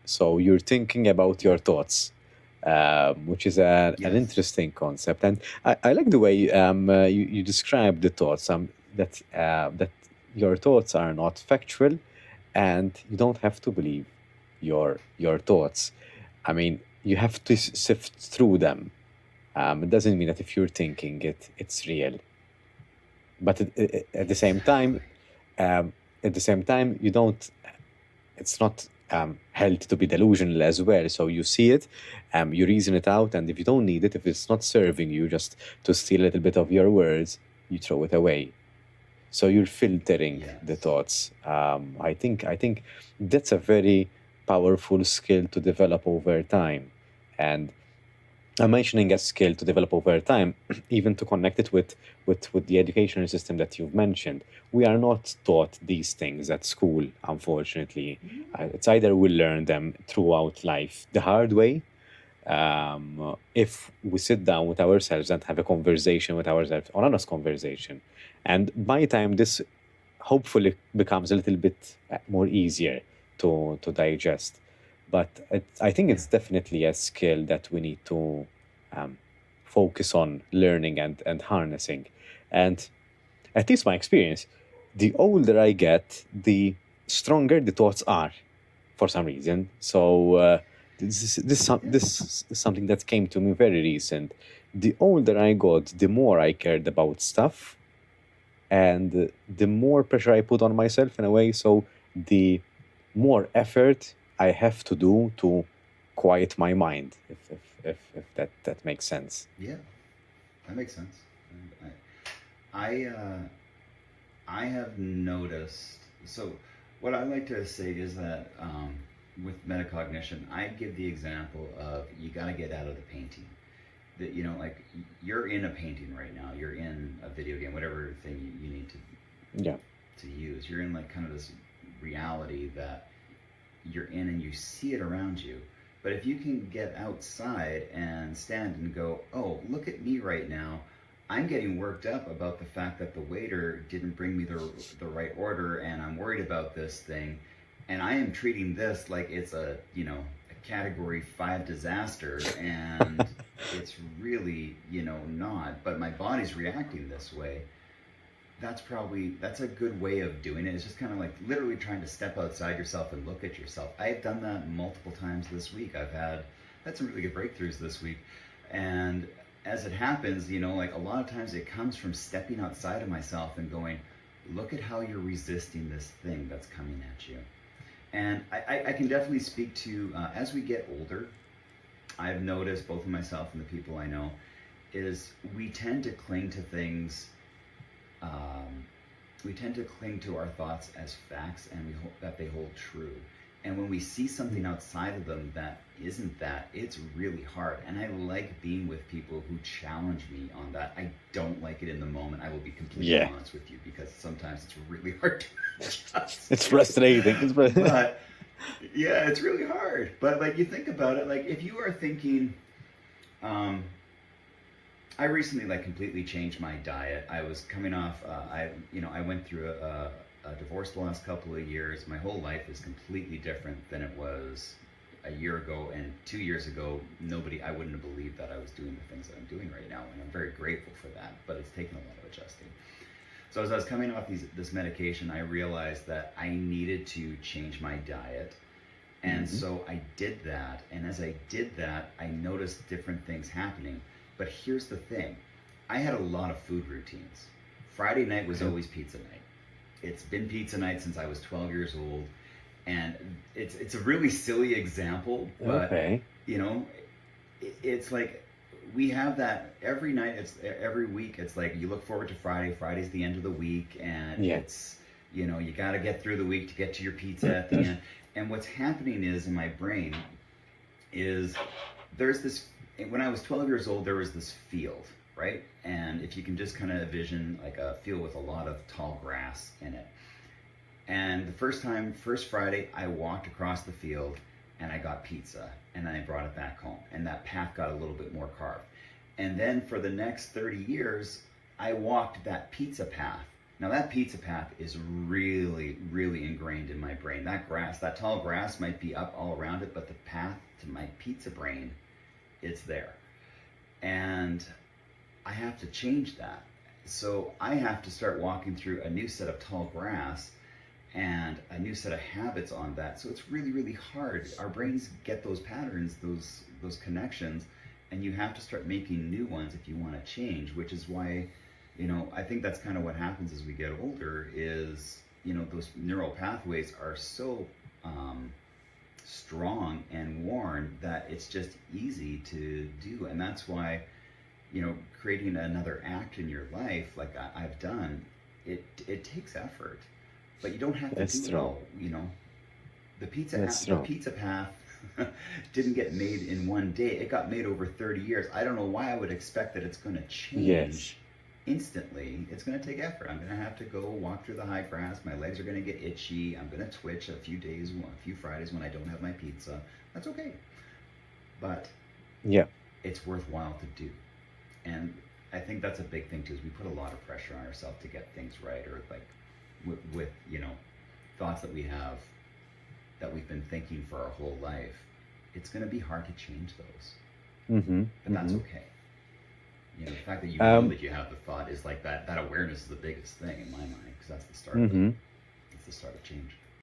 So you're thinking about your thoughts, which is an Yes. interesting concept. And I like the way you describe the thoughts, that your thoughts are not factual and you don't have to believe your thoughts. I mean, you have to sift through them. It doesn't mean that if you're thinking it, it's real. But at the same time, Exactly. um, you don't. It's not held to be delusional as well. So you see it, you reason it out, and if you don't need it, if it's not serving you, just to steal a little bit of your words, you throw it away. So you're filtering the Yes. thoughts. I think that's a very powerful skill to develop over time, and I'm mentioning a skill to develop over time, even to connect it with the educational system that you've mentioned. We are not taught these things at school, unfortunately. It's either we learn them throughout life the hard way, if we sit down with ourselves and have a conversation with ourselves, an honest conversation. And by the time this hopefully becomes a little bit more easier to digest. But I think Yeah. it's definitely a skill that we need to focus on learning and harnessing. And at least my experience, the older I get, the stronger the thoughts are for some reason. So Yeah. this is something that came to me very recent. The older I got, the more I cared about stuff, and the more pressure I put on myself in a way. So the more effort I have to do to quiet my mind, if that makes sense. Yeah. That makes sense. I I have noticed. So, what I like to say is that with metacognition, I give the example of you got to get out of the painting. That like you're in a painting right now. You're in a video game, whatever thing you need Yeah. to use. You're in like kind of this reality that you're in, and you see it around you. But if you can get outside and stand and go, oh, look at me right now. I'm getting worked up about the fact that the waiter didn't bring me the right order, and I'm worried about this thing, and I am treating this like it's a category 5 disaster, and it's really not. But my body's reacting this way. That's a good way of doing it. It's just kind of like literally trying to step outside yourself and look at yourself. I've done that multiple times this week. I've had some really good breakthroughs this week, and as it happens, like a lot of times it comes from stepping outside of myself and going, look at how you're resisting this thing that's coming at you. And I can definitely speak to as we get older, I've noticed both of myself and the people I know is um, we tend to cling to our thoughts as facts, and that they hold true. And when we see something outside of them that isn't that, it's really hard. And I like being with people who challenge me on that. I don't like it in the moment. I will be completely Yeah. honest with you, because sometimes it's really hard to adjust It's to. frustrating. But yeah, it's really hard. But like you think about it, like if you are thinking, um, I recently like completely changed my diet. I was coming off. I went through a divorce the last couple of years. My whole life is completely different than it was a year ago, and 2 years ago. I wouldn't have believed that I was doing the things that I'm doing right now, and I'm very grateful for that. But it's taken a lot of adjusting. So as I was coming off this medication, I realized that I needed to change my diet. And Mhm. so I did that. And as I did that, I noticed different things happening. But here's the thing, I had a lot of food routines. Friday night was Okay. always pizza night. It's been pizza night since I was 12 years old. And it's a really silly example, but Okay. you know, it's like we have that every night. It's every week. It's like you look forward to Friday. Friday's the end of the week, and Yeah. it's you got to get through the week to get to your pizza at the end. And what's happening is in my brain is there's this. When I was 12 years old, there was this field, right? And if you can just kind of envision like a field with a lot of tall grass in it. And the first Friday, I walked across the field and I got pizza, and then I brought it back home. And that path got a little bit more carved. And then for the next 30 years, I walked that pizza path. Now that pizza path is really, really ingrained in my brain. That grass, that tall grass might be up all around it, but the path to my pizza brain, it's there. And I have to change that. So I have to start walking through a new set of tall grass and a new set of habits on that. So it's really, really hard. Our brains get those patterns, those connections, and you have to start making new ones if you want to change, which is why, I think that's kind of what happens as we get older is, those neural pathways are so strong and worn that it's just easy to do. And that's why, creating another act in your life, like I've done, it takes effort, but you don't have to That's do it true. all, The That's the true. pizza path didn't get made in one day. It got made over 30 years. I don't know why I would expect that it's going to Yes. change instantly. It's going to take effort. I'm going to have to go walk through the high grass. My legs are going to get itchy. I'm going to twitch a few days, a few Fridays when I don't have my pizza. That's okay. But Yeah. it's worthwhile to do. And I think that's a big thing too, is we put a lot of pressure on ourselves to get things right, or like with thoughts that we have that we've been thinking for our whole life. It's going to be hard to change those, Mm-hmm. but that's Mm-hmm. okay. The fact that you know Um, that you have the thought is like that awareness is the biggest thing in my mind, because that's the start of it. mm-hmm. It's the start of change.